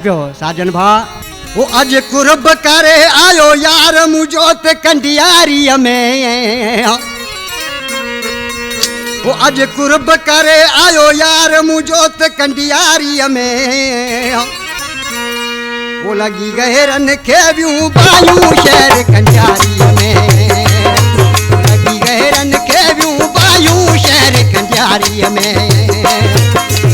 साजन भा वो अज कुर्ब करे आयो यार मुझोत कंडियारी में। वो अज कुर्ब करे आयो यार मुझोत कंडियारी में। वो लगी गहरन के ब्यूं बायूं शहर कंडियारी में। लगी गहरन के ब्यूं बायूं शहर कंडियारी में।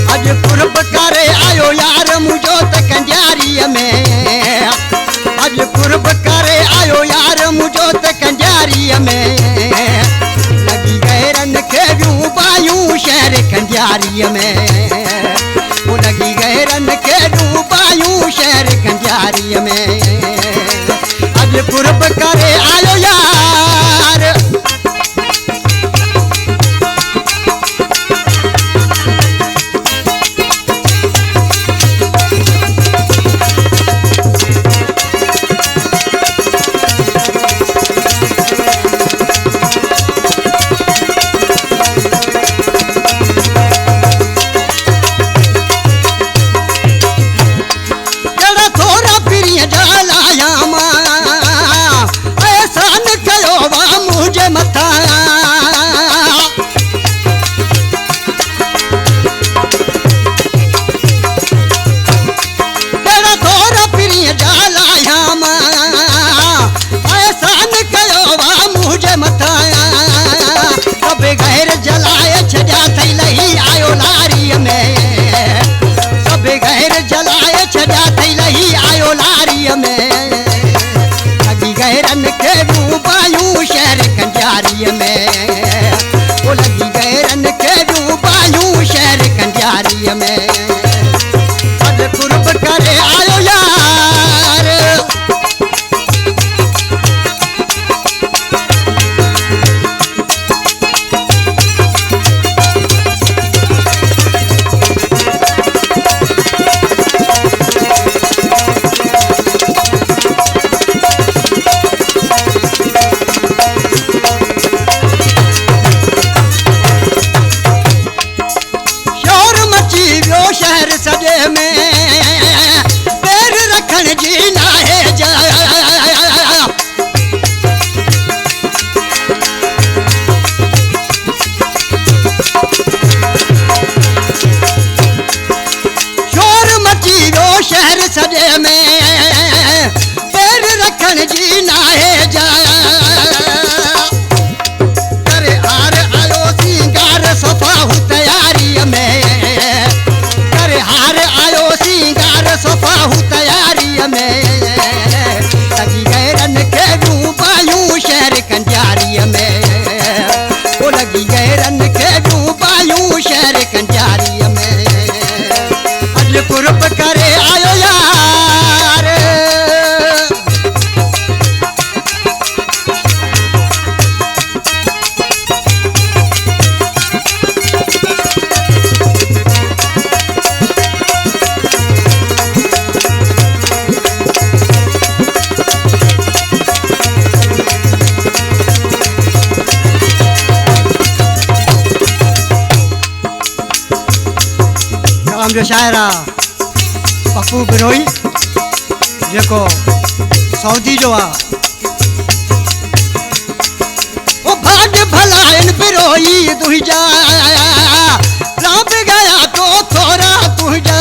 अज कुर्ब करे आयो यार मुझोत कंडियारी में। अज कुर्ब करे आयो यार मुझोत कंडियारी में। लगी गहरन के ब्यूं बायूं शहर कंडियारी में। वो लगी गहरन के ब्यूं बायूं शहर कंडियारी में। अज कुर्ब करे आयो यार। लगी गहरन के ब्यूं बायूं शहर कंडियारी में। वो लगी गहरन के ब्यूं बायूं शहर कंडियारी में। अज कुर्ब करे आयो यार। शहर सजे में पैर रखन जी नाहे जा। शोर मची वो शहर सजे में पैर रखन जी नाहे जा। करे हार आयो सिंगार सफाहु तैयारी में। हार आयो सिंगार सफाहु तैयारी में। लगी गहरन के ब्यूं बायूं शहर कंडियारी में। वो लगी गहरन के ब्यूं बायूं शहर कंडियारी में। अज कुर्ब करे आयो यार। जो शायरा पप्पू बिरोई जेको सऊदी जो आ। वो भाग भलाइन बिरोई तुझा रब गया तो थोड़ा तुझा।